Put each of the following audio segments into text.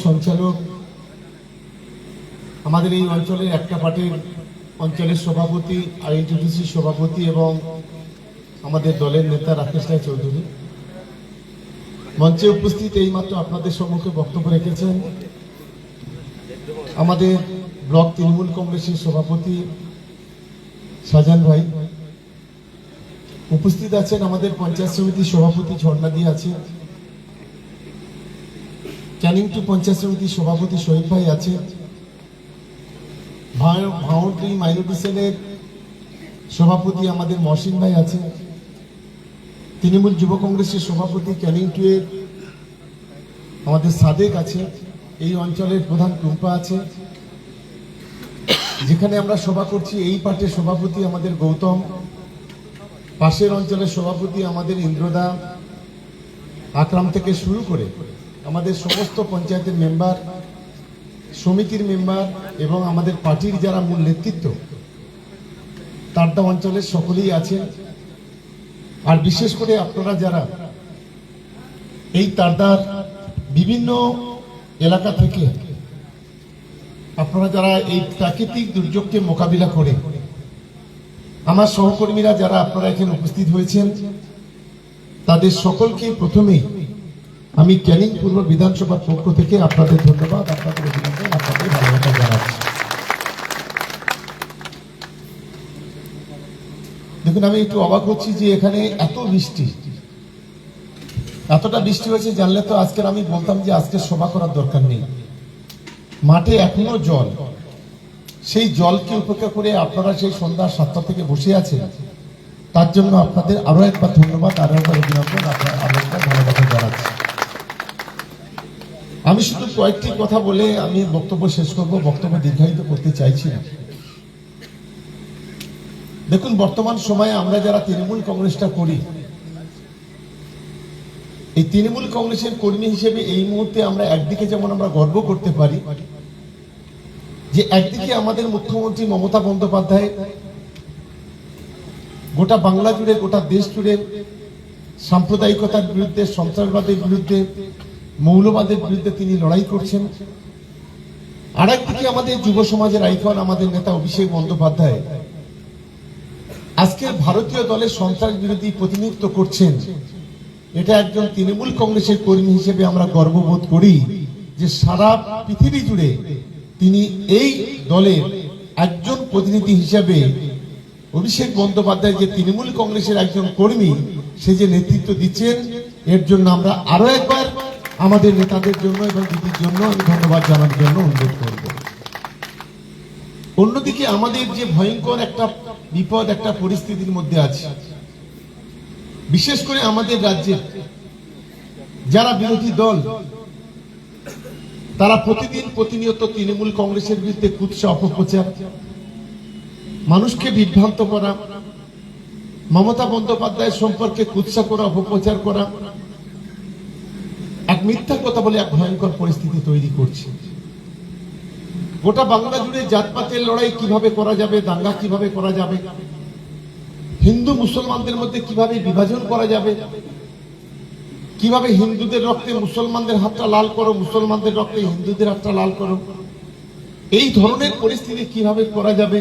সঞ্চালক আমাদের এই অঞ্চলের একটা পার্টির অঞ্চলের সভাপতি আইএনটিটিসি সভাপতি এবং আমাদের দলের নেতা রাকেশ রায় চৌধুরী মঞ্চে উপস্থিত এইমাত্র আপনাদের সম্মুখে বক্তব্য রেখেছেন আমাদের ব্লক তৃণমূল কংগ্রেসের সভাপতি শাহজাহান ভাই। উপস্থিত আছেন আমাদের পঞ্চায়েত সমিতির সভাপতি ঝর্ণাদি আছে, ক্যানিং টু পঞ্চায়েত সমিতির সভাপতি শহীদ ভাই আছে, ভাঙড় মাইনরিটি সেলের সভাপতি আমাদের মহসিন ভাই আছে, তৃণমূল যুব কংগ্রেসের সভাপতি ক্যানিং টু এর আমাদের সাদেক আছে, এই অঞ্চলের প্রধান টুম্পা আছে, যেখানে আমরা সভা করছি এই পার্টির সভাপতি আমাদের গৌতম, পাশের অঞ্চলের সভাপতি আমাদের ইন্দ্রদা, আকরাম থেকে শুরু করে আমাদের সমস্ত পঞ্চায়েতের মেম্বার, সমিতির মেম্বার এবং আমাদের পার্টির যারা মূল নেতৃত্ব তারদা অঞ্চলের সকলেই আছেন। আর বিশেষ করে আপনারা যারা এই তারদার বিভিন্ন এলাকা থেকে আপনারা যারা এই প্রাকৃতিক দুর্যোগকে মোকাবিলা করে আমার সহকর্মীরা যারা আপনারা এখানে উপস্থিত হয়েছেন তাদের সকলকে প্রথমেই আমি ক্যানিং পূর্ব বিধানসভার পক্ষ থেকে আপনাদের ধন্যবাদ, আপনাদের অভিনন্দন, আপনাদের ভালোবাসা জানাচ্ছি। দেখুন, আমি একটু অবাক হচ্ছি যে এখানে এতটা বৃষ্টি হয়েছে জানলে তো আজকের আমি বলতাম যে আজকে সভা করার দরকার নেই। মাঠে এখনো জল, সেই জলকে উপেক্ষা করে আপনারা সেই সন্ধ্যা 7টা থেকে বসে আছেন, তার জন্য আপনাদের আরো একবার ধন্যবাদ, আরো একবার অভিনন্দন, আপনার আরো একবার ভালোবাসা জানাচ্ছি। আমি শুধু কয়েকটি কথা বলে আমি বক্তব্য শেষ করব, বক্তব্য দীর্ঘায়িত করতে চাইছি না। দেখুন, বর্তমান সময়ে আমরা যারা তৃণমূল কংগ্রেসটা করি, এই তৃণমূল কংগ্রেসের কর্মী হিসেবে এই মুহূর্তে আমরা একদিকে যেমন আমরা গর্ব করতে পারি যে একদিকে আমাদের মুখ্যমন্ত্রী মমতা বন্দ্যোপাধ্যায় গোটা বাংলা জুড়ে, গোটা দেশ জুড়ে সাম্প্রদায়িকতার বিরুদ্ধে, সন্ত্রাসবাদের বিরুদ্ধে, মৌলবাদের বিরুদ্ধে তিনি লড়াই করছেন। আর একদিকে আমাদের যুব সমাজের আইকন আমাদের নেতা অভিষেক বন্দ্যোপাধ্যায় আজকের ভারতীয় দলের সন্ত্রাস বিরোধী প্রতিনিধিত্ব করছেন। এটা একজন তৃণমূল কংগ্রেসের কর্মী হিসেবে আমরা গর্ববোধ করি যে সারা পৃথিবী জুড়ে তিনি এই দলের একজন প্রতিনিধি হিসেবে অভিষেক বন্দ্যোপাধ্যায় যে তৃণমূল কংগ্রেসের একজন কর্মী, সে যে নেতৃত্ব দিচ্ছেন, এর জন্য আমরা আরো একবার আমাদের নেতাদের জন্য এবং দিদির জন্য আমি ধন্যবাদ জানানোর জন্য অনুরোধ করব। অন্যদিকে আমাদের যে ভয়ঙ্কর একটা বিপদ, একটা পরিস্থিতির মধ্যে আছে, বিশেষ করে আমাদের রাজ্যে যারা বিরোধী দল তারা প্রতিনিয়ত তৃণমূল কংগ্রেসের বিরুদ্ধে কুৎসা অপপ্রচার, মানুষকে বিভ্রান্ত করা, মমতা বন্দ্যোপাধ্যায় সম্পর্কে কুৎসা করা, অপপ্রচার করা, এক মিথ্যা কথা বলে এক ভয়ঙ্কর পরিস্থিতি তৈরি করছে। গোটা বাংলা জুড়ে জাতপাতের লড়াই কিভাবে করা যাবে, দাঙ্গা কিভাবে করা যাবে, হিন্দু মুসলমানদের মধ্যে কিভাবে বিভাজন করা যাবে, কিভাবে হিন্দুদের রক্তে মুসলমানদের হাতটা লাল করো, মুসলমানদের রক্তে হিন্দুদের হাতটা লাল করো, এই ধরনের পরিস্থিতি কিভাবে করা যাবে,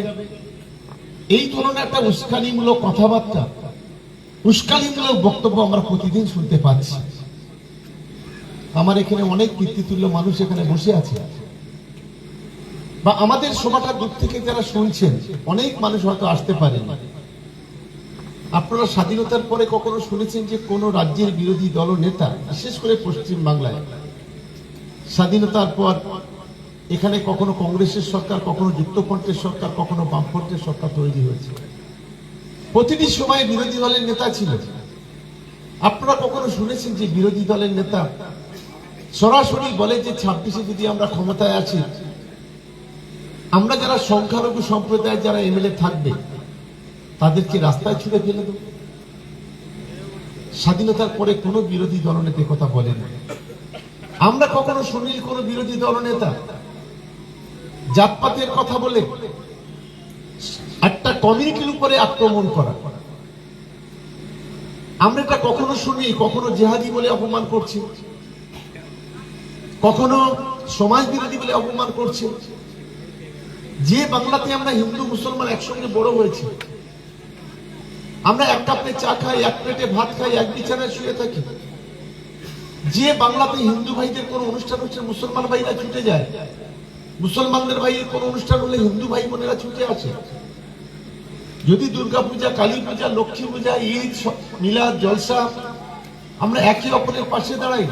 এই ধরনের একটা উস্কানিমূলক কথাবার্তা, উস্কানিমূলক বক্তব্য আমরা প্রতিদিন শুনতে পাচ্ছি। আমার এখানে অনেক পিতৃতুল্য মানুষ এখানে বসে আছে, বা আমাদের সভাটা দূর থেকে যারা শুনছেন, অনেক মানুষ হয়তো আসতে পারে। আপনারা স্বাধীনতার পরে কখনো শুনেছেন যে কোন রাজ্যের বিরোধী দল নেতা, বিশেষ করে পশ্চিম বাংলায় স্বাধীনতার পর এখানে কখনো কংগ্রেসের সরকার, কখনো যুক্তফ্রন্টের সরকার, কখনো বামফ্রন্টের সরকার তৈরি হয়েছে? প্রতিটি সময়ে বিরোধী দলের নেতা ছিল। আপনারা কখনো শুনেছেন যে বিরোধী দলের নেতা সরাসরি বলে যে 26-এ যদি আমরা ক্ষমতায় আছি, আমরা যারা সংখ্যালঘু সম্প্রদায়ের যারা এমএলএ থাকবে তাদেরকে রাস্তায় ছুড়ে ফেলে দেব? স্বাধীনতার পরে কোনো বিরোধী দলনেতা কথা বলেন। আমরা কখনো শুনি কোন বিরোধী দলনেতা জাতপাতের কথা বলে একটা কমিউনিটির উপরে আক্রমণ করা? আমরা এটা কখনো শুনি? কখনো জেহাদি বলে অপমান করছি, কখনো সমাজ বিরোধী বলে অপমান করছে। যে বাংলাতে আমরা হিন্দু মুসলমান একসঙ্গে বড় হয়েছি, আমরা এক কাপে চা খাই, এক প্লেটে ভাত খাই, এক বিছানায় শুয়ে থাকি, যে বাংলাতে হিন্দু ভাইদের কোনো অনুষ্ঠান হচ্ছে মুসলমান ভাইরা ছুটে যায়, মুসলমানদের ভাইয়ের কোনো অনুষ্ঠান হলে হিন্দু ভাই বোনেরা ছুটে আসে, যদি দুর্গাপূজা, কালী পূজা, লক্ষ্মী পূজা, ঈদ, মিলাদ, জলসা, আমরা একে অপরের পাশে দাঁড়াই।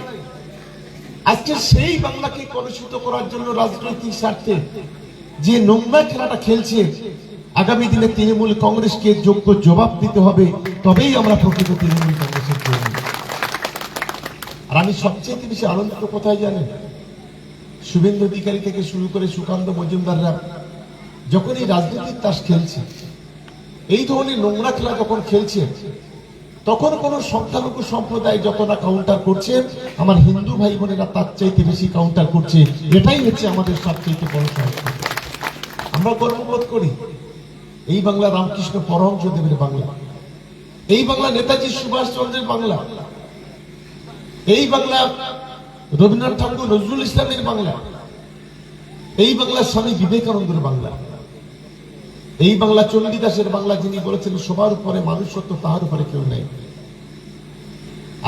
আজকে সেই বাংলাকে কলুষিত করার জন্য রাজনৈতিক স্বার্থে যে নোংরা খেলাটা খেলছে, আগামী দিনে তৃণমূল কংগ্রেসকে যোগ্য জবাব দিতে হবে, তবেই আমরা প্রকৃত তৃণমূল কংগ্রেসের কর্মী। আর আমি সবচেয়ে বেশি আনন্দিত কোথায় জানেন? শুভেন্দু অধিকারী থেকে শুরু করে সুকান্ত মজুমদাররা যখন এই রাজনৈতিক তাস খেলছে, এই ধরনের নোংরা খেলা যখন খেলছে, তখন কোন সংখ্যালঘু সম্প্রদায় যতটা কাউন্টার করছে, আমার হিন্দু ভাই বোনেরা তার চাইতে বেশি কাউন্টার করছে। এটাই হচ্ছে আমাদের সবচেয়ে বড় সংস্কৃতি। আমরা গর্ববোধ করি এই বাংলা রামকৃষ্ণ পরমহংসদেবের বাংলা, এই বাংলা নেতাজি সুভাষ চন্দ্রের বাংলা, এই বাংলা রবীন্দ্রনাথ ঠাকুর, নজরুল ইসলামের বাংলা, এই বাংলা স্বামী বিবেকানন্দের বাংলা, এই বাংলা চণ্ডীদাসের বাংলা, যিনি বলেছেন সবার উপরে মানুষ সত্য, তাহার উপরে কেউ নেই।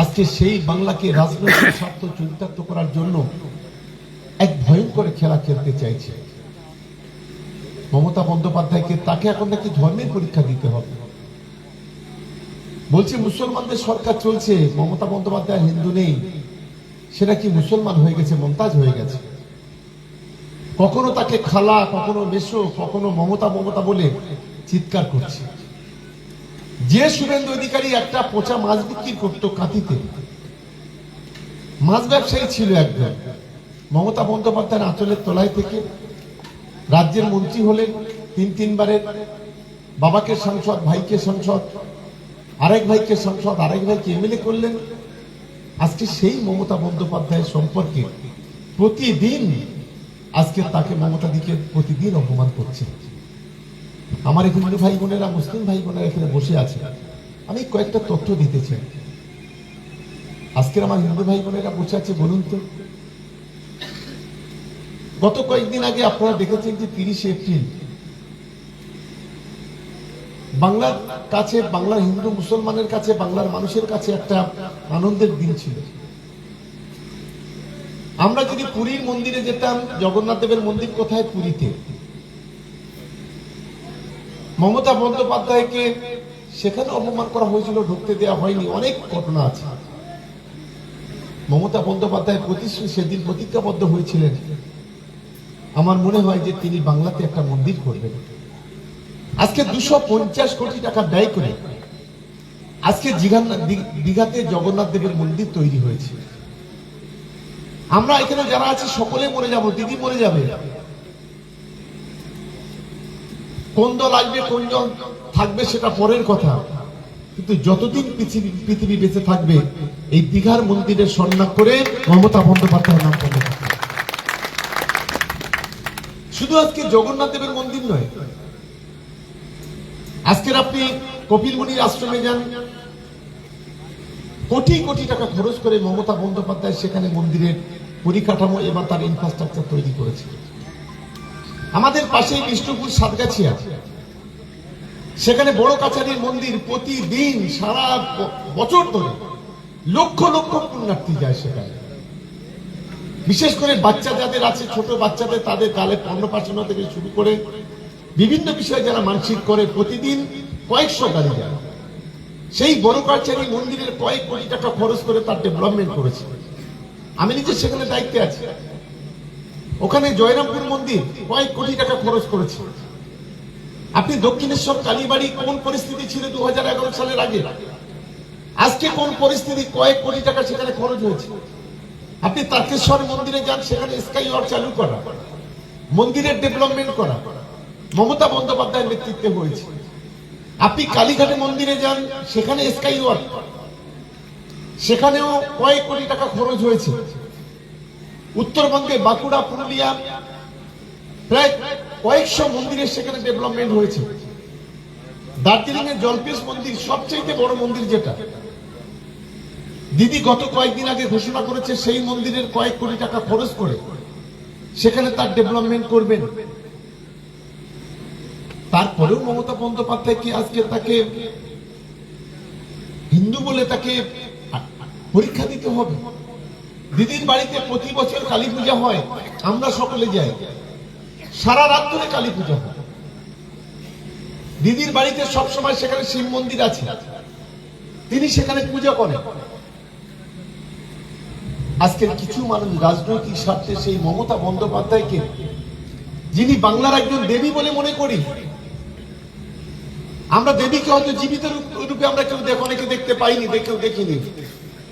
আজকে সেই বাংলাকে রাজনৈতিক স্বার্থ চরিতার্থ করার জন্য এক ভয়ঙ্কর খেলা খেলতে চাইছে মমতা বন্দ্যোপাধ্যায়কে। তাকে এখন নাকি ধর্মের পরীক্ষা দিতে হবে, বলছে মুসলমানদের সরকার চলছে, মমতা বন্দ্যোপাধ্যায় হিন্দু নেই, সেটা কি মুসলমান হয়ে গেছে, মমতাজ হয়ে গেছে। কখনো তাকে খালা, কখনো মেশো, কখনো মমতা মমতা বলে চিৎকার করছে। যে শুভেন্দু অধিকারী একটা পচা মাছ বিক্রি করতো কাঁথিতে, মাছ ব্যবসায়ী ছিল একজন, মমতা বন্দ্যোপাধ্যায়ের আঁচলের তলায় থেকে রাজ্যের মন্ত্রী হলেন, তিনবারের, বাবাকে সাংসদ, ভাইকে সাংসদ, আরেক ভাইকে সাংসদ, আরেক ভাইকে এমএলএ করলেন। আজকে সেই মমতা বন্দ্যোপাধ্যায়ের সম্পর্কে প্রতিদিন আজকে তাকে মমতা দিকে প্রতিদিন অপমান করছে। আমার হিন্দু ভাই বোনেরা, মুসলিম ভাই বোনেরা এখানে বসে আছে, আমি কয়েকটা তথ্য দিতে চাই। আজকের আমার হিন্দু ভাই বোনেরা বসে আছে, বলুন তো, গত কয়েকদিন আগে আপনারা দেখেছেন যে 30শে এপ্রিল বাংলার কাছে, বাংলার হিন্দু মুসলমানের কাছে, বাংলার মানুষের কাছে একটা আনন্দের দিন ছিল। আমরা যদি পুরীর মন্দিরে যেতাম, জগন্নাথ দেবের মন্দির কোথায়? পুরীতে। মমতা বন্দ্যোপাধ্যায়কে সেখানে অপমান করা হয়েছিল, ঢুকতে দেওয়া হয়নি, অনেক ঘটনা আছে। মমতা বন্দ্যোপাধ্যায় সেদিন প্রতিজ্ঞাবদ্ধ হয়েছিলেন, আমার মনে হয় যে তিনি বাংলাতে একটা মন্দির করবেন। আজকে 250 কোটি টাকা ব্যয় করে আজকে দীঘাতে জগন্নাথ দেবের মন্দির তৈরি হয়েছে। আমরা এখানে যারা আছি সকলে মরে যাব, দিদি মরে যাবে, কোন দল আসবে, কোন দল থাকবে সেটা পরের কথা, কিন্তু যতদিন পৃথিবী বেঁচে থাকবে এই দীঘার মন্দিরের সম্মান করে মমতা বন্দ্যোপাধ্যায়ের নাম করবে। শুধু আজকে জগন্নাথ দেবের মন্দির নয়, আজকের আপনি কপিল মুনির আশ্রমে যান, কোটি কোটি টাকা খরচ করে মমতা বন্দ্যোপাধ্যায় সেখানে মন্দিরের পরিকাঠামো এবং তার ইনফ্রাস্ট্রাকচার তৈরি করেছে। আমাদের পাশেই বিষ্ণুপুর সাতগাছিয়া, সেখানে বড় কাছারির মন্দির, প্রতিদিন সারা বছর ধরে লক্ষ লক্ষ পুণ্যার্থী যায় সেখানে। বিশেষ করে বাচ্চা যাদের আছে, ছোট বাচ্চাদের, তাদের গালে অন্নপ্রাশন থেকে শুরু করে বিভিন্ন বিষয়ে যারা মানসিক করে, প্রতিদিন কয়েকশো গাড়ি যায়। সেই বড় কাছারি মন্দিরের কয়েক কোটি টাকা খরচ করে তার ডেভেলপমেন্ট করেছে। আমি নিজে সেখানে দায়িত্বে আছি। ওখানে জয়রামপুর মন্দির কয়েক কোটি টাকা খরচ করেছে। আপনি দক্ষিণেশ্বর কালীবাড়ি কোন পরিস্থিতি ছিল 2011 সালের আগে, আজকে কোন পরিস্থিতি, কয়েক কোটি টাকা সেখানে খরচ হয়েছে। আপনি তারকেশ্বর মন্দিরে যান, সেখানে স্কাই ওয়াক চালু করা, মন্দিরের ডেভেলপমেন্ট করা মমতা বন্দ্যোপাধ্যায়ের নেতৃত্বে হয়েছে। আপনি কালীঘাটে মন্দিরে যান, সেখানে স্কাই ওয়াক, সেখানেও কয়েক কোটি টাকা খরচ হয়েছে। উত্তরবঙ্গে বাঁকুড়া, পুরুলিয়া প্রায় কয়েকশো মন্দিরের সেখানে ডেভেলপমেন্ট হয়েছে। দার্জিলিং এর জলপেশ মন্দির সবচেয়ে বড় মন্দির, যেটা দিদি গত কয়েকদিন আগে ঘোষণা করেছে সেই মন্দিরের কয়েক কোটি টাকা খরচ করে সেখানে তার ডেভেলপমেন্ট করবেন। তারপরেও মমতা বন্দ্যোপাধ্যায় কি আজকে তাকে হিন্দু বলে তাকে পরীক্ষা দিতে হবে? দিদির বাড়িতে প্রতি বছর কালী পূজা হয়, আমরা সকলে যাই, সারা রাত ধরে কালী পূজা হয়। দিদির বাড়িতে সবসময় সেখানে শিব মন্দির আছে, তিনি সেখানে পূজা করেন। আজকের কিছু মানুষ রাজনৈতিক স্বার্থে সেই মমতা বন্দ্যোপাধ্যায়কে, যিনি বাংলার একজন দেবী বলে মনে করি, আমরা দেবীকে হয়তো জীবিত রূপে আমরা কেউ অনেকে দেখতে পাইনি, কেউ দেখিনি,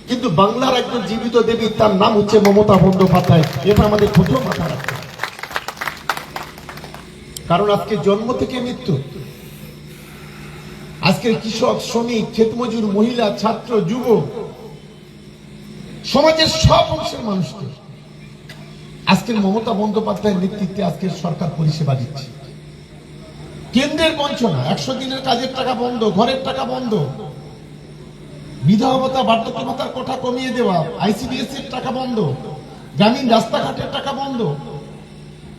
কিন্তু বাংলার একজন জীবিত দেবী, তার নাম হচ্ছে মমতা বন্দ্যোপাধ্যায়। এটা আমাদের প্রথম মাথা রাখতে, কারণ আজকে জন্ম থেকে মৃত্যু, আজকের কৃষক, শ্রমিক, ক্ষেতমজুর, মহিলা, ছাত্র, যুব, সমাজের সব অংশের মানুষকে আজকের মমতা বন্দ্যোপাধ্যায়ের নেতৃত্বে আজকের সরকার পরিষেবা দিচ্ছে। কেন্দ্রের বঞ্চনা, 100 দিনের কাজের টাকা বন্ধ, ঘরের টাকা বন্ধ, বিধবা ভাতা, বার্ধক্য ভাতার কোটা কমিয়ে দেওয়া, ICDS এর টাকা বন্ধ, গ্রামীণ রাস্তাঘাটের টাকা বন্ধ।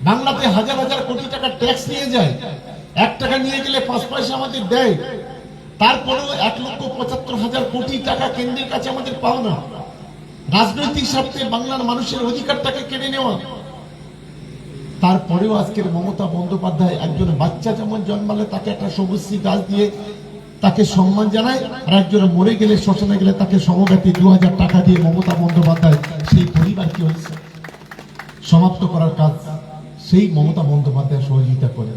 বাংলাতে হাজার হাজার কোটি টাকা ট্যাক্স নিয়ে যায়, 1 টাকা নিয়ে গেলে 5 পয়সা আমাদের দেয়, তারপরেও 1,75,000 কোটি টাকা কেন্দ্রের কাছে আমাদের পাওনা। রাজনৈতিক স্বার্থে বাংলার মানুষের অধিকারটাকে কেড়ে নেওয়া। তারপরেও আজকের মমতা বন্দ্যোপাধ্যায় একজন বাচ্চা যেমন জন্মালে তাকে একটা সবুজশ্রী গাছ দিয়ে তাকে সম্মান জানায়, আর একজন মরে গেলে, শ্মশানে গেলে তাকে সমব্যাপী 2000 টাকা দিয়ে মমতা বন্দ্যোপাধ্যায় সেই পরিবারকে সমাপ্ত করার কাজ সেই মমতা বন্দ্যোপাধ্যায় সহযোগিতা করে।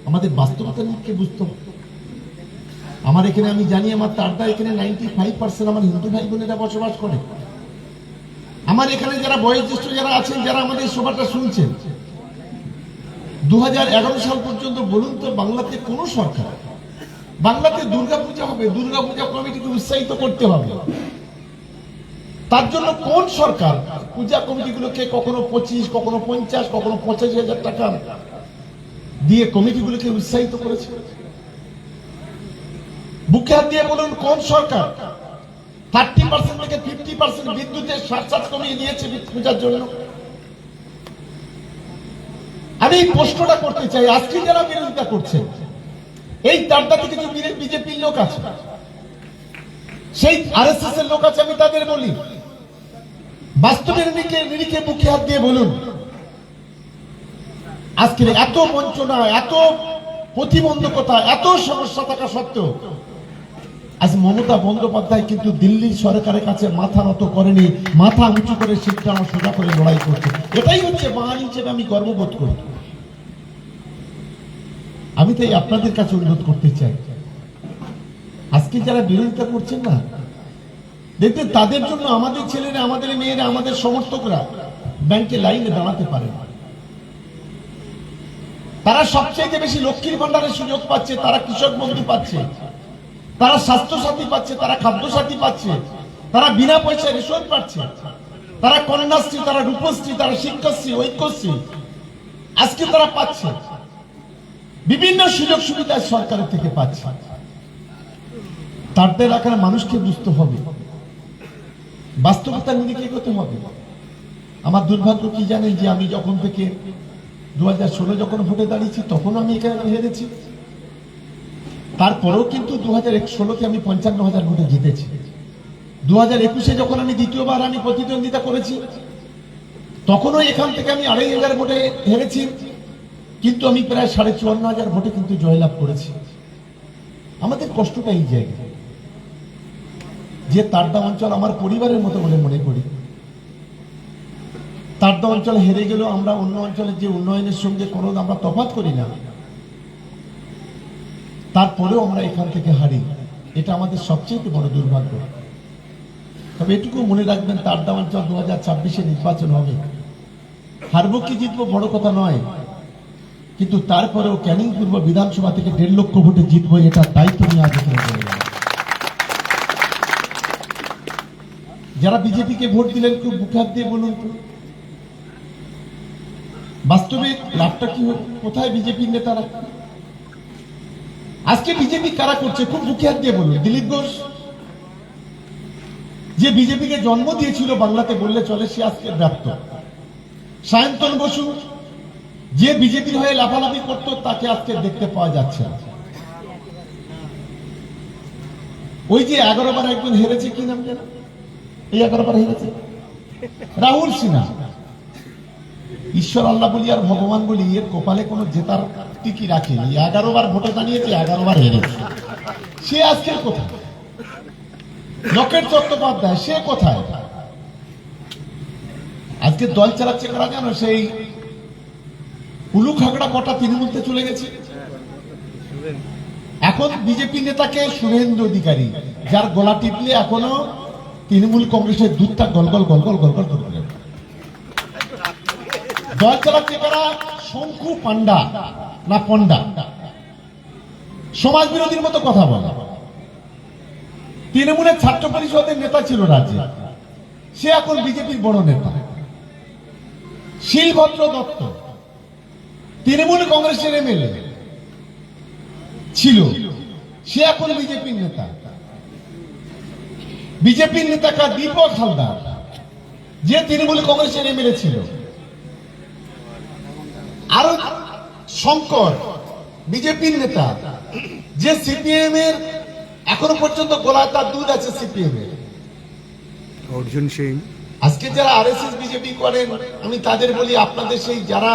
আমাদের বাস্তবতা নিয়ে বুঝতে হবে। আমার এখানে, আমি জানি আমার তারদা এখানে 95% আমার হিন্দু ভাই বোনেরা বসবাস করে। আমার এখানে যারা বয়োজ্যেষ্ঠ যারা আছেন, যারা আমাদের সভাটা শুনছেন, 2011 সাল পর্যন্ত বলুন তো বাংলাতে কোন সরকার, বাংলাতে দুর্গাপূজা হবে, দুর্গাপূজা কমিটিকে উৎসাহিত করতে হবে, তার জন্য কোন সরকার পূজা কমিটিগুলোকে কখনো 25, কখনো 50, কখনো 85,000 টাকা দিয়ে কমিটিগুলোকে উৎসাহিত করেছে? বুকে হাত দিয়ে বলুন কোন সরকার 30% থেকে 50% বিদ্যুতের সারচার্জ কমিয়ে দিয়েছে পূজার জন্য? আমি এই প্রশ্নটা করতে চাই। আজকে যারা বিরোধিতা করছে, এই তারটাতে কিছু বিজেপির লোক আছে, সেই RSS এর লোক আছে, আমি তাদের বলি বাস্তবের নিরিখে বুকে হাত দিয়ে বলুন, আজকের এত বঞ্চনা, এত প্রতিবন্ধকতা, এত সমস্যা থাকা সত্ত্বেও আজ মমতা বন্দ্যোপাধ্যায় কিন্তু দিল্লির সরকারের কাছে মাথা নত করেনি, মাথা উঁচু করে শিক্ষা সোজা করে লড়াই করছে। এটাই হচ্ছে বাঙালি হিসেবে আমি গর্ববোধ করি। আমি তাই আপনাদের কাছে অনুরোধ করতে চাই, আজকে যারা বিরোধিতা করছেন না, দেখবেন তাদের জন্য আমাদের ছেলেরা, আমাদের মেয়েরা, আমাদের সমর্থকরা ব্যাংকে লাইনে দাঁড়াতে পারে না। তারা সবচেয়ে বেশি লক্ষ্মীর ভান্ডারের সুযোগ পাচ্ছে, তারা কৃষক বন্ধু পাচ্ছে, তারা স্বাস্থ্য সাথী পাচ্ছে, তারা খাদ্য সাথী পাচ্ছে, তারা বিনা পয়সায় রেশন পাচ্ছে, তারা কন্যাশ্রী, তারা রূপশ্রী, তারা শিক্ষাশ্রী, ঐক্যশ্রী আজকে তারা পাচ্ছে, বিভিন্ন সুযোগ সুবিধা সরকারের থেকে পাচ্ছে। তাদের এলাকার মানুষকে বুঝতে হবে, বাস্তবতা নিরিখে এগোতে হবে। আমার দুর্ভাগ্য কি জানেন, যে আমি যখন থেকে 2016 যখন ভোটে দাঁড়িয়েছি তখন আমি এখানে হেরেছি, তারপরেও কিন্তু 2016-তে আমি 55,000 ভোটে জিতেছি। 2021-এ যখন আমি দ্বিতীয়বার আমি প্রতিদ্বন্দ্বিতা করেছি তখনও এখান থেকে আমি 2,500 ভোটে হেরেছি, কিন্তু আমি প্রায় 54,500 ভোটে কিন্তু জয়লাভ করেছি। আমাদের কষ্টটা এই জায়গায়, যে তারদা অঞ্চল আমার পরিবারের মতো বলে মনে করি। তারদা অঞ্চল হেরে গেলেও আমরা অন্য অঞ্চলের যে উন্নয়নের সঙ্গে কোনো আমরা তফাৎ করি না, তারপরেও আমরা এখান থেকে হারি। এটা আমাদের সবচেয়ে বড় দুর্ভাগ্য। তবে এটুকু মনে রাখবেন, তারদা অঞ্চল 2026-এ নির্বাচন হবে, হারবো কি জিতবো বড় কথা নয়, কিন্তু তারপরেও ক্যানিং পূর্ব বিধানসভা থেকে 1.5 লক্ষ ভোটে জিতবো, এটা দায়িত্ব নিয়ে আজ এখানে বলে গেলাম। যারা বিজেপিকে ভোট দিলেন খুব বুকে হাত দিয়ে বলুন তো, বাস্তবিক লাভটা কি, কোথায় বিজেপির নেতারা? আজকে বিজেপি কারা করছে খুব বুকে হাত দিয়ে বলুন। দিলীপ ঘোষ যে বিজেপিকে জন্ম দিয়েছিল বাংলাতে বললে চলে, সে আজকে ব্যর্থ। সায়ন্তন বসু যে বিজেপির হয়ে লাফালাফি করতো, তাকে আজকে দেখতে পাওয়া যাচ্ছে না। ওই যে 11 বার একজন হেরেছে, কি নাম জানো? এই 11 বার হেরেছে রাহুল সিনহা। ঈশ্বর আল্লাহ বলি আর ভগবান বলি, এর কপালে কোনো জেতার টিকি রাখেনি। 11 বার ভোটে দাঁড়িয়েছে, 11 বার হেরেছে। সে আজকে কোথায়? লকেট চট্টোপাধ্যায় সে কোথায়? আজকে দল চালাচ্ছে কারা জানো? সেই উলু খাগড়া কটা তৃণমূলতে চলে গেছে। এখন বিজেপি নেতাকে শুভেন্দু অধিকারী, যার গলা টিপলে এখনো তৃণমূল কংগ্রেসের দুধটা গলগল গলগল গলগল করে। দল চালাচ্ছে কারা? শঙ্কু পান্ডা না পন্ডা, সমাজ বিরোধীর মতো কথা বলা। তৃণমূলের ছাত্র পরিষদের নেতা ছিল রাজ্যে, সে এখন বিজেপির বড় নেতা। শিলভদ্র দত্ত তৃণমূল কংগ্রেসের এমএলএ ছিল, সে এখন বিজেপির নেতা। বিজেপির নেতা কা দীপক হালদার, যে তৃণমূল কংগ্রেসের এমএলএ ছিল। আরো শঙ্কর বিজেপির নেতা, যে সিপিএম এর এখনো পর্যন্ত গোলায় তার দুধ আছে সিপিএম এর। অর্জুন সিং। আজকে যারা আরএসএস বিজেপি করেন, আমি তাদের বলি, আপনাদের সেই যারা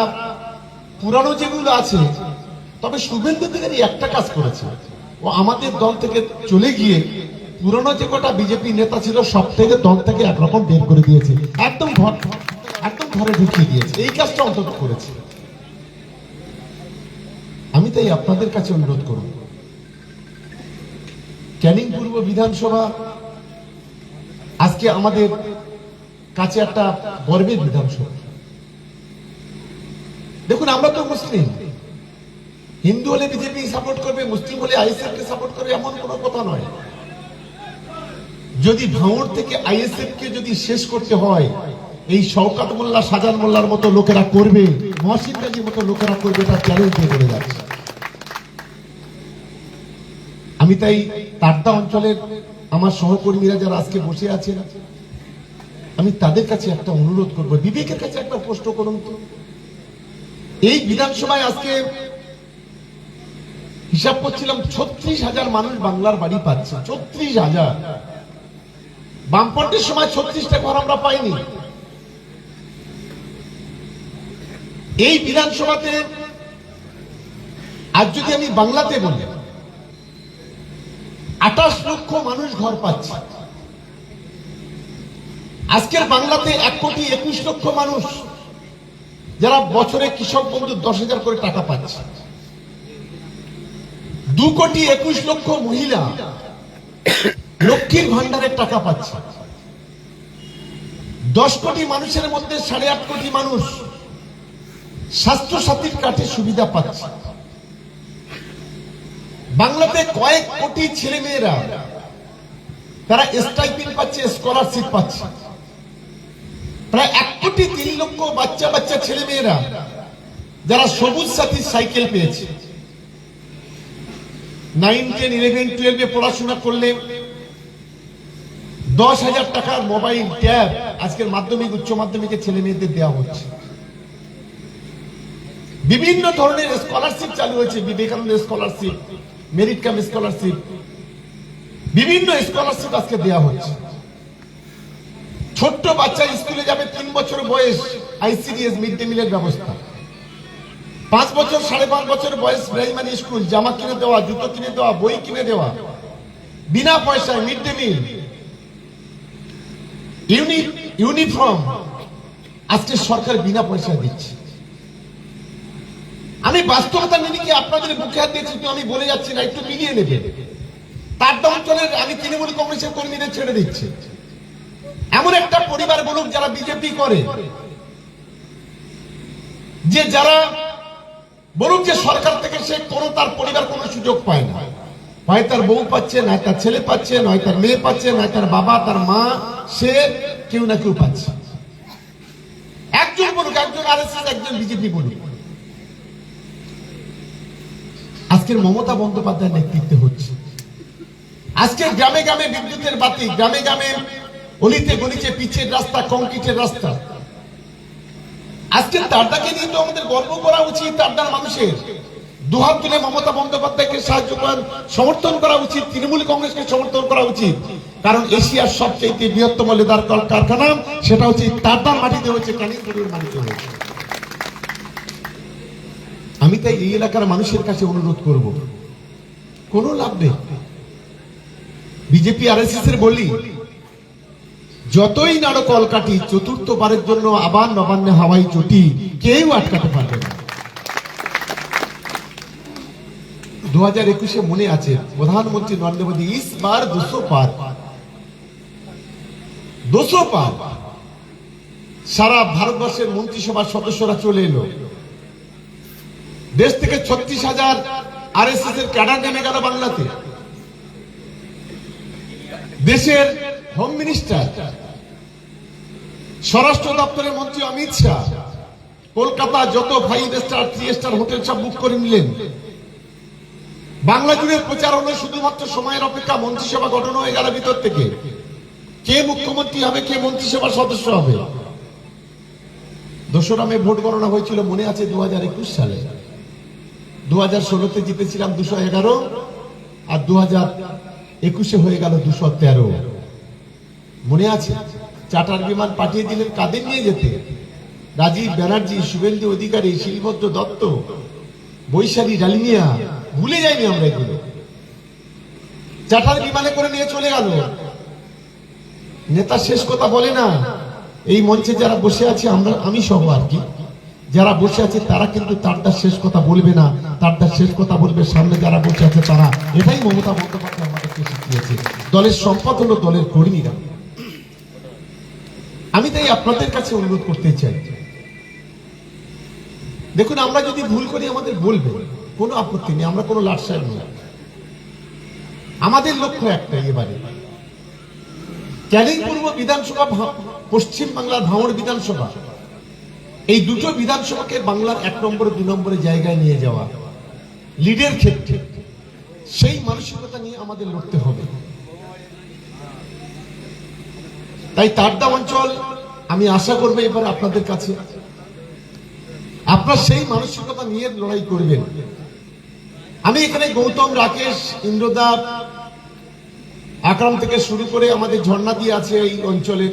পুরানো যেগুলো আছে, তবে শুভেন্দু অধিকারী একটা কাজ করেছে, ও আমাদের দল থেকে চলে গিয়ে পুরানো যে কটা বিজেপি নেতা ছিল সব থেকে দল থেকে একরকম বের করে দিয়েছে, একদম ঘরে ঢুকিয়ে দিয়েছে। এই কাজটা অন্তত করেছে। আমি তাই আপনাদের কাছে অনুরোধ করব, ক্যানিং পূর্ব বিধানসভা আজকে আমাদের কাছে একটা গর্বের বিধানসভা। দেখুন, আমরা তো মুসলিম, হিন্দু হলে বিজেপি সাপোর্ট করবে, মুসলিম হলে আইএসএফ কে সাপোর্ট করবে, এমন কোনো কথা নয়। যদি ভাঙড় থেকে আইএসএফ কে যদি শেষ করতে হয়, এই শওকত মোল্লা, সাজান মোল্লার মতো লোকেরা করবে, মহসিন গাজীর মতো লোকেরা করবে, এটা চ্যালেঞ্জ দিয়ে বলে যাচ্ছে। আমি তাই তারদা অঞ্চলের আমার সহকর্মীরা যারা আজকে বসে আছেন, আমি তাদের কাছে একটা অনুরোধ করব, বিবেকের কাছে একটা প্রশ্ন করুন তো। এই বিধানসভায় আজকে হিসাব করছিলাম 36,000 মানুষ বাংলার বাড়ি পাচ্ছে। 36,000। বামপন্থীর সময় 36টা ঘর আমরা পাইনি। এই বিধানসভাতে আজ যদি আমি বাংলাতে বলি, 28 লক্ষ মানুষ ঘর পাচ্ছে। আজকের বাংলাতে 1,21,00,000 মানুষ যারা বছরে কৃষক বন্ধু 10,000 করে টাকা পাচ্ছে। 2,21,00,000 মহিলা লক্ষ্মীর ভান্ডারের টাকা পাচ্ছে। 10 কোটি মানুষের মধ্যে 8.5 কোটি মানুষ স্বাস্থ্য সাথীর কার্ডের সুবিধা পাচ্ছে। বাংলাতে কয়েক কোটি ছেলে মেয়েরা তারা স্টাইপেন্ড পাচ্ছে, স্কলারশিপ পাচ্ছে। প্রায় 1,03,00,000 বাচ্চা ছেলে মেয়েরা যারা সবুজ সাথী সাইকেল পেয়েছে। 9, 10, 11, 12 পড়াশোনা করলে 10,000 টাকার মোবাইল, ট্যাব আজকের মাধ্যমিক, উচ্চ মাধ্যমিকের ছেলে মেয়েদের দেওয়া হচ্ছে। বিভিন্ন ধরনের স্কলারশিপ চালু হয়েছে, Vivekananda scholarship, merit cum scholarship, বিভিন্ন স্কলারশিপ আজকে দেওয়া হচ্ছে। ছোট্ট বাচ্চা স্কুলে যাবে, 3 বছর বয়স আইসিডিএস মিড ডে মিলের ব্যবস্থা। 5 বছর 5.5 বছর বয়স প্রাইমারি স্কুল, জামা কিনে দেওয়া, জুতো কিনে দেওয়া, বই কিনে দেওয়া, বিনা পয়সায় মিড ডে মিল, ইউনিফর্ম আজকে সরকার বিনা পয়সায় দিচ্ছে। আমি বাস্তবতা নিরিখে আপনাদের মুখে হাত দিয়েছি, আমি বলে যাচ্ছি না, একটু মিলিয়ে নেবে। তার অঞ্চলের আমি তৃণমূল কংগ্রেসের কর্মীদের ছেড়ে দিচ্ছি। এমন একটা পরিবার বলুক যারা বিজেপি করে, যে যারা বলুক যে সরকার থেকে সে কোনো তার পরিবার কোনো সুযোগ পায় না, হয় তার বউ পাচ্ছে, নয় তার ছেলে পাচ্ছে, নয় তার মেয়ে পাচ্ছে, নয় তার বাবা, তার মা, সে কেউ না কেউ পাচ্ছে। একজন বলুক, একজন আরএসএস, একজন বিজেপি বলুক। আজকের মমতা বন্দ্যোপাধ্যায়ের নেতৃত্বে হচ্ছে। আজকে গ্রামে গ্রামে বিদ্যুতের বাতি, গ্রামে গ্রামে অলিতে গলিতে পিচের রাস্তা, কংক্রিটের রাস্তা। আজকে তারদাকে নিয়ে তো আমাদের গর্ব করা উচিত। তারদার মানুষের দুহাত তুলে মমতা বন্দ্যোপাধ্যায়কে সাহায্য করার সমর্থন করা উচিত, তৃণমূল কংগ্রেসকে সমর্থন করা উচিত। কারণ এশিয়ার সবচেয়ে বৃহত্তম লেদার কারখানা সেটা হচ্ছে তারদার মাটিতে হচ্ছে, ক্যানিং গরুর মাটিতে হয়েছে। আমি তাই এই এলাকার মানুষের কাছে অনুরোধ করব, কোনো লাভ নেই বিজেপি আরএসএস এর বলি, যতই নাড়ো কলকাঠি, চতুর্থবারের জন্য আবার নবান্নে হাওয়াই চটি, কেউ আটকাতে পারবে না। 2021-এ মনে আছে প্রধানমন্ত্রী নরেন্দ্র মোদী ইস বার 200 পার, 200 পার। সারা ভারতবর্ষের মন্ত্রিসভার সদস্যরা চলে এলো, দেশ থেকে 36,000 আরএসএস এর ক্যাডার নেমে গেল বাংলাতে। দেশের হোম মিনিস্টার, স্বরাষ্ট্র দপ্তরের মন্ত্রী অমিত শাহ কলকাতা যত 5 স্টার 3 স্টার হোটেল সব বুক করে নিলেন। বাংলা জুড়ে প্রচার হলো, শুধুমাত্র সময়ের অপেক্ষা, মন্ত্রিসভা গঠন হয়ে গেল ভিতর থেকে। কে মুখ্যমন্ত্রী হবে, কে মন্ত্রিসভার সদস্য হবে। 2রা মে ভোট গণনা হয়েছিল মনে আছে 2021 সালে। 2016-তে জিতেছিলাম 211, আর 2021-এ হয়ে গেল 213। মনে আছে? চার্টার বিমান পাঠিয়ে দিলেন কাদের নিয়ে যেতে? রাজীব ব্যানার্জি, শুভেন্দু অধিকারী, শিলভদ্র দত্ত, বৈশালী ডালিমিয়া, ভুলে যাইনি আমরা এগুলো। চার্টার বিমানে করে নিয়ে চলে গেল। নেতা শেষ কথা বলে না। এই মঞ্চে যারা বসে আছে, আমি সহ আর কি, যারা বসে আছে তারা কিন্তু তারটার শেষ কথা বলবে না, তারটার শেষ কথা বলবে সামনে যারা বসে আছে তারা। এটাই মমতা বন্দ্যোপাধ্যায় আমাদেরকে শিখিয়েছে। দলের সম্পদ হলো দলের কর্মীরা। আমি তাই আপনাদের কাছে অনুরোধ করতে চাই, দেখুন আমরা যদি ভুল করি আমাদের বলবে, কোনো আপত্তি নেই, আমরা কোনো লাটসাহেব নই। আমাদের লক্ষ্য একটাই, এবারে ক্যানিং পূর্ব বিধানসভা, পশ্চিম বাংলার ভাঙড় বিধানসভা, এই দুটো বিধানসভাকে বাংলার 1 নম্বরে 2 নম্বরে জায়গায় নিয়ে যাওয়া, লিডের ক্ষেত্রে সেই মানসিকতা নিয়ে আমাদের লড়তে হবে। তাই তারদা অঞ্চল আমি আশা করবো এবার আপনাদের কাছে আপনার সেই মানসিকতা নিয়ে লড়াই করবেন। আমি এখানে গৌতম, রাকেশ, ইন্দ্রদা, আকরাম থেকে শুরু করে আমাদের ঝর্ণা দিয়ে আছে, এই অঞ্চলের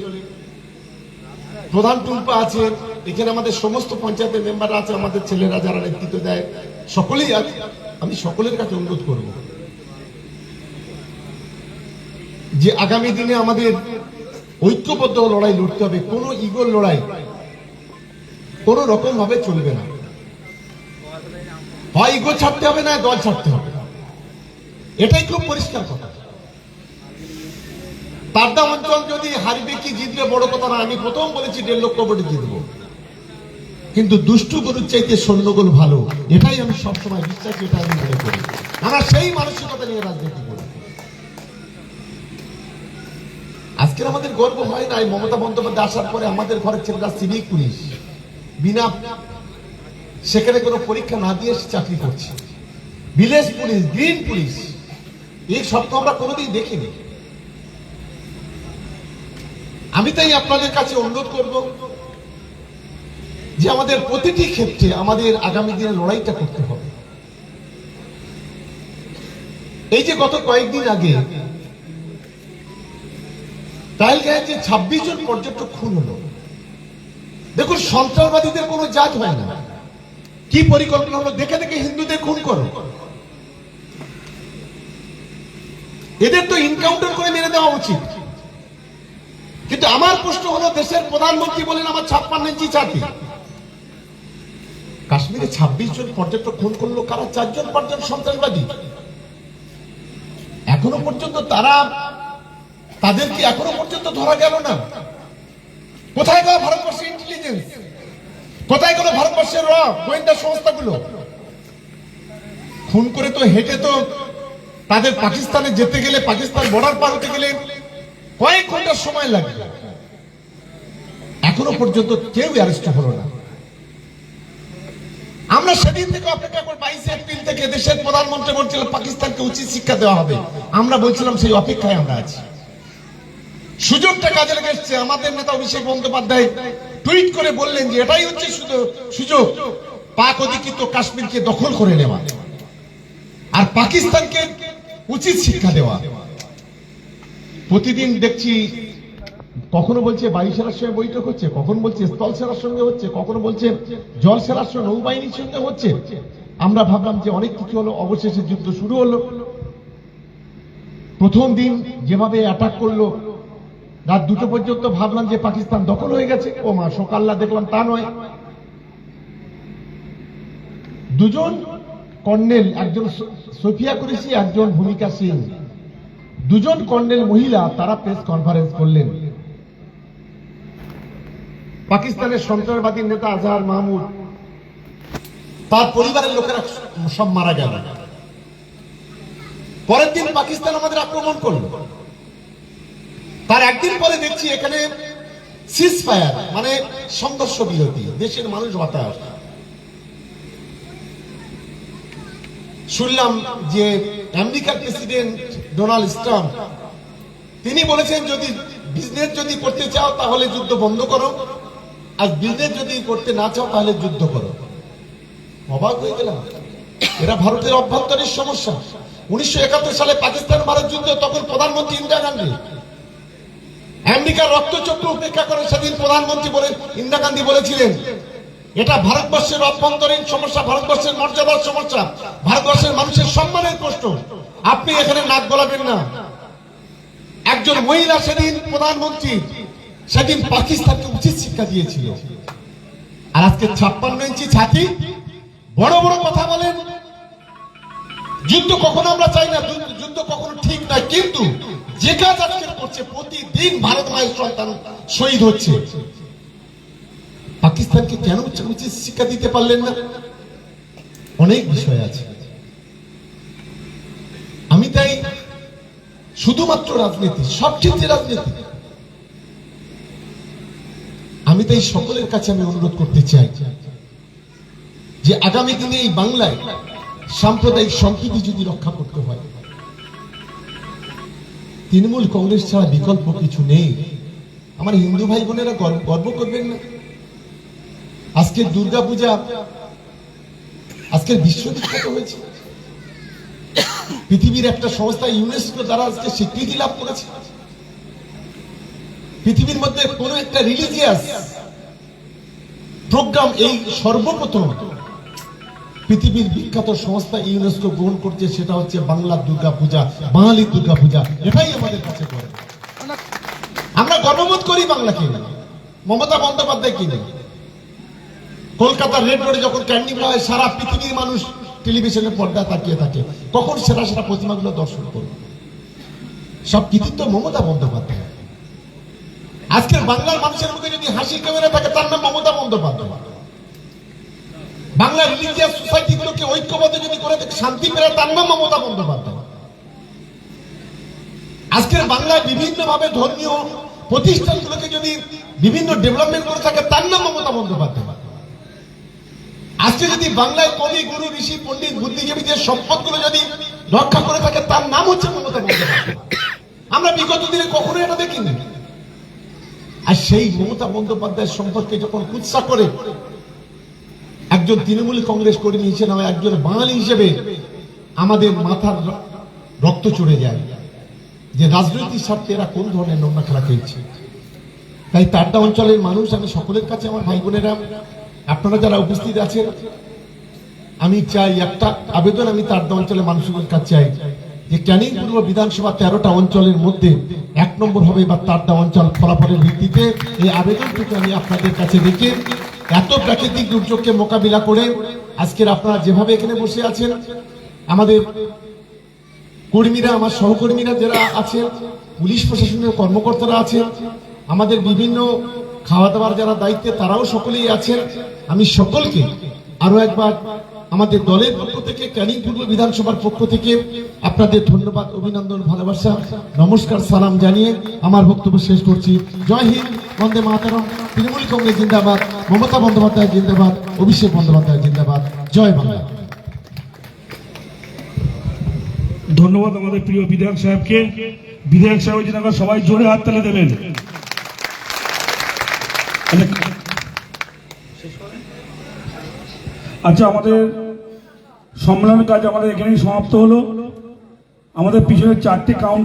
প্রধান টুম্পা আছে, এখানে আমাদের সমস্ত পঞ্চায়েতের মেম্বার আছে, আমাদের ছেলেরা যারা নেতৃত্ব দেয় সকলেই আছে। আমি সকলের কাছে অনুরোধ করব যে আগামী দিনে আমাদের ঐক্যবদ্ধ লড়াই লড়তে হবে। কোনো ইগোর লড়াই কোনো রকম ভাবে চলবে না। হয় ইগো ছাড়তে হবে, না দল ছাড়তে হবে। এটাই খুব পরিষ্কার কথা। তারদা অঞ্চল যদি হারবে কি জিতবে বড় কথা না। আমি প্রথম বলেছি 1.5 লক্ষ ভোটে জিতবো, কিন্তু দুষ্টু গরুর চাইতে সৈন্যগোল ভালো, এটাই আমি সবসময় বিশ্বাসী, এটা আমি মনে করি। আমরা সেই মানসিকতা নিয়ে রাজনীতি করি। আজকের আমাদের গর্ব হয় না মমতা বন্দ্যোপাধ্যায় আসার পরে আমাদের ঘরের ছেলেরা সিভিক পুলিশ, বিনা সেখানে কোনো পরীক্ষা না দিয়ে চাকরি করছে। ভিলেজ পুলিশ, গ্রিন পুলিশ, এই সব তো আমরা কোনোদিন দেখিনি। আমি তাই আপনাদের কাছে অনুরোধ করব যে আমাদের প্রতিটি ক্ষেত্রে আমাদের আগামী দিনে লড়াইটা করতে হবে। এই যে গত কয়েকদিন আগে টাইলগাঁয়ে যে 26 জন পর্যটক খুন হলো, দেখুন সন্ত্রাসবাদীদের কোনো জাত হয় না। কি পরিকল্পনা হলো? দেখে দেখে হিন্দুদের খুন করো। এদের তো এনকাউন্টার করে মেরে দেওয়া উচিত। কিন্তু আমার প্রশ্ন হলো, দেশের প্রধানমন্ত্রী বলেন আমার 56 ইঞ্চি ছাতি। কাশ্মীরে 26 জন পর্যটক খুন করলো কারা? 4 জন 5 জন সন্ত্রাসবাদী। এখনো পর্যন্ত তাদেরকে এখনো পর্যন্ত ধরা গেল না। কোথায় গেল ভারতবর্ষের ইন্টেলিজেন্স? কোথায় গেল ভারতবর্ষের গোয়েন্দা সংস্থাগুলো? খুন করে তো হেঁটে তো তাদের পাকিস্তানে যেতে গেলে, পাকিস্তান বর্ডার পার হতে গেলে কয়েক ঘন্টার সময় লাগে। এখনো পর্যন্ত কেউ অ্যারেস্ট হলো না। আমরা সেদিন থেকে অপেক্ষা করে 22 এপ্রিল থেকে দেশের প্রধানমন্ত্রী বলছিল পাকিস্তানকে উচিত শিক্ষা দেওয়া হবে। আমরা বলছিলাম সেই অপেক্ষায় আমরা আছি। সুযোগটা কাজে লেগে এসছে। আমাদের নেতা অভিষেক বন্দ্যোপাধ্যায় টুইট করে বললেন যে এটাই হচ্ছে সুযোগ পাক অধিকৃত কাশ্মীরকে দখল করে নেওয়া আর পাকিস্তানকে উচিত শিক্ষা দেওয়া। প্রতিদিন দেখছি কখনো বলছে বায়ুসেনার সঙ্গে বৈঠক হচ্ছে, কখনো বলছে স্থল সেনার সঙ্গে হচ্ছে, কখনো বলছে জল সেনার সঙ্গে নৌবাহিনীর সঙ্গে হচ্ছে। আমরা ভাবলাম যে অনেক কিছু হলো, অবশেষে যুদ্ধ শুরু হলো। প্রথম দিন যেভাবে অ্যাটাক করলো রাত 2টো পর্যন্ত ভাবলাম যে পাকিস্তান দখল হয়ে গেছে। ও মা, সকাল্লা দেখলাম তা নয়। দুজন কর্নেল, একজন সোফিয়া কুরেশি, একজন ভূমিকা সিং, দুজন কর্নেল মহিলা, তারা প্রেস কনফারেন্স করলেন। পাকিস্তানের সন্ত্রাসবাদী নেতা আজহার মাহমুদ, তার পরিবারের লোকেরা সব মারা গেল। পরের দিন পাকিস্তান আমাদের আক্রমণ করলো। তার একদিন পরে দেখছি এখানে সিজ ফায়ার, মানে সংঘর্ষ বিরতি, দেশের মানুষ বাতাস। শুনলাম যে আমেরিকার প্রেসিডেন্ট ডোনাল্ড ট্রাম্প তিনি বলেছেন যদি বিজনেস যদি করতে চাও তাহলে যুদ্ধ বন্ধ করো, আর বিজনেস যদি করতে না চাও তাহলে যুদ্ধ করো। অবাক হয়ে গেলাম, এরা ভারতের অভ্যন্তরীণ সমস্যা। 1971 সালে পাকিস্তান ভারত যুদ্ধ, তখন প্রধানমন্ত্রী ইন্দিরা গান্ধী। আমেরিকার রক্তচক্র উপেক্ষা করে সেদিন প্রধানমন্ত্রী ইন্দিরা গান্ধী বলেছিলেন এটা ভারতবর্ষের অভ্যন্তরীণ সমস্যা, ভারতবর্ষের মর্যাদার সমস্যা, ভারতবর্ষের মানুষের সম্মানের প্রশ্ন, আপনি এখানে নাক গলাবেন না। একজন মহিলা সেদিন প্রধানমন্ত্রী, সেদিন পাকিস্তানকে উচিত শিক্ষা দিয়েছিল। আর আজকে 56 ইঞ্চি ছাতি, বড় বড় কথা বলেন। যুদ্ধ কখনো আমরা চাই না, যুদ্ধ কখনো ঠিক নয়, কিন্তু যে কাজ আজকে করছে, প্রতিদিন ভারত মায়ের সন্তান শহীদ হচ্ছে। পাকিস্তানকে কেন উচিত শিক্ষা দিতে পারলেন না? অনেক বিষয় আছে। আমি তাই শুধুমাত্র রাজনীতি, সব ক্ষেত্রে রাজনীতি, আমি তাই সকলের কাছে আমি অনুরোধ করতে চাই যে আগামী দিনে এই বাংলায় সাম্প্রদায়িক সম্প্রীতি যদি রক্ষা করতে হয়, তৃণমূল কংগ্রেস ছাড়া বিকল্প কিছু নেই। আমার হিন্দু ভাই বোনেরা গর্ব করবেন না? আজকের দুর্গাপূজা আজকের বিশ্ববিখ্যাত হয়েছে। পৃথিবীর একটা সংস্থা ইউনেস্কো দ্বারা আজকে স্বীকৃতি লাভ করেছে। পৃথিবীর মধ্যে কোন একটা রিলিজিয়াস প্রোগ্রাম এই সর্বপ্রথম পৃথিবীর বিখ্যাত সংস্থা ইউনেস্কো গ্রহণ করছে, সেটা হচ্ছে বাংলার দুর্গাপূজা, বাঙালির দুর্গাপূজা। এটাই আমাদের কাছে গর্ব। আমরা গর্ববোধ করি বাংলাকে, মমতা বন্দ্যোপাধ্যায়কে নিয়ে। কলকাতার রেড রোডে যখন ক্যান্ডিং হয়, সারা পৃথিবীর মানুষ টেলিভিশনের পর্দা তাকিয়ে থাকে কখন সেরা সেরা প্রতিমাগুলো দর্শন করবে। সব কৃতিত্ব মমতা বন্দ্যোপাধ্যায়। আজকের বাংলার মানুষের মুখে যদি হাসি ক্যামেরা থাকে, তার নাম মমতা বন্দ্যোপাধ্যায়। বাংলার রিলিজিয়াস সোসাইটি গুলোকে ঐক্যবদ্ধ যদি করে শান্তি ফেরার, তার নাম মমতা বন্দ্যোপাধ্যায়। আজকের বাংলায় বিভিন্ন ভাবে ধর্মীয় প্রতিষ্ঠানগুলোকে যদি বিভিন্ন ডেভেলপমেন্ট করে থাকে, তার নাম মমতা বন্দ্যোপাধ্যায়। আজকে যদি বাংলায় কবি, গুরু, ঋষি, পণ্ডিত, বুদ্ধিজীবীদের সম্পদগুলো যদি রক্ষা করে থাকে, তার নাম হচ্ছে মমতা বন্দ্যোপাধ্যায়। আমরা বিগত দিনে কখনো এটা দেখিনি। আর সেই মমতা বন্দ্যোপাধ্যায়ের সম্পর্কে যখন কুৎসা করে একজন তৃণমূল কংগ্রেস কর্মী হিসেবে, একজন বাঙালি হিসেবে আমাদের মাথার রক্ত চড়ে যায় যে রাজনৈতিক স্বার্থে এরা কোন ধরনের নোংরা খেলা খেলছে। তাই তারটা অঞ্চলের মানুষ, আমি সকলের কাছে, আমার ভাই বোনেরা, আপনারা যারা উপস্থিত আছেন, আমি চাই একটা আবেদন আমি তারটা অঞ্চলের মানুষের কাছে চাই যে ক্যানিং পূর্ব বিধানসভা 13টা অঞ্চলের মধ্যে 1 নম্বর হবে বা তারটা অঞ্চল ফলাফলের ভিত্তিতে। এই আবেদনটুকু আমি আপনাদের কাছে রেখে, এত প্রাকৃতিক দুর্যোগকে মোকাবিলা করে আজকের আপনারা যেভাবে এখানে বসে আছেন, আমাদের কর্মীরা, আমার সহকর্মীরা যারা আছেন, পুলিশ প্রশাসনের কর্মকর্তারা আছেন, আমাদের বিভিন্ন খাওয়া দাওয়ার যারা দায়িত্বে তারাও সকলেই আছেন, আমি সকলকে আরো একবার আমাদের দলের পক্ষ থেকে, ক্যানিং পূর্ব বিধানসভার পক্ষ থেকে আপনাদের ধন্যবাদ, অভিনন্দন, ভালোবাসা, নমস্কার, সালাম জানিয়ে আমার বক্তব্য শেষ করছি। জয় হিন্দ, বন্দে মাতরম। তৃণমূল কংগ্রেস জিন্দাবাদ, মমতা বন্দ্যোপাধ্যায় জিন্দাবাদ, অভিষেক বন্দ্যোপাধ্যায় জিন্দাবাদ। জয় বাংলা। ধন্যবাদ আমাদের প্রিয় বিধায়ক সাহেবকে। বিধায়ক সাহেব যেন সবাই জোরে হাত তালি দেবেন। আচ্ছা, আমাদের সম্মেলন কাজ আমাদের এখানেই সমাপ্ত হলো। আমাদের পিছনে 4টি কাউন্ট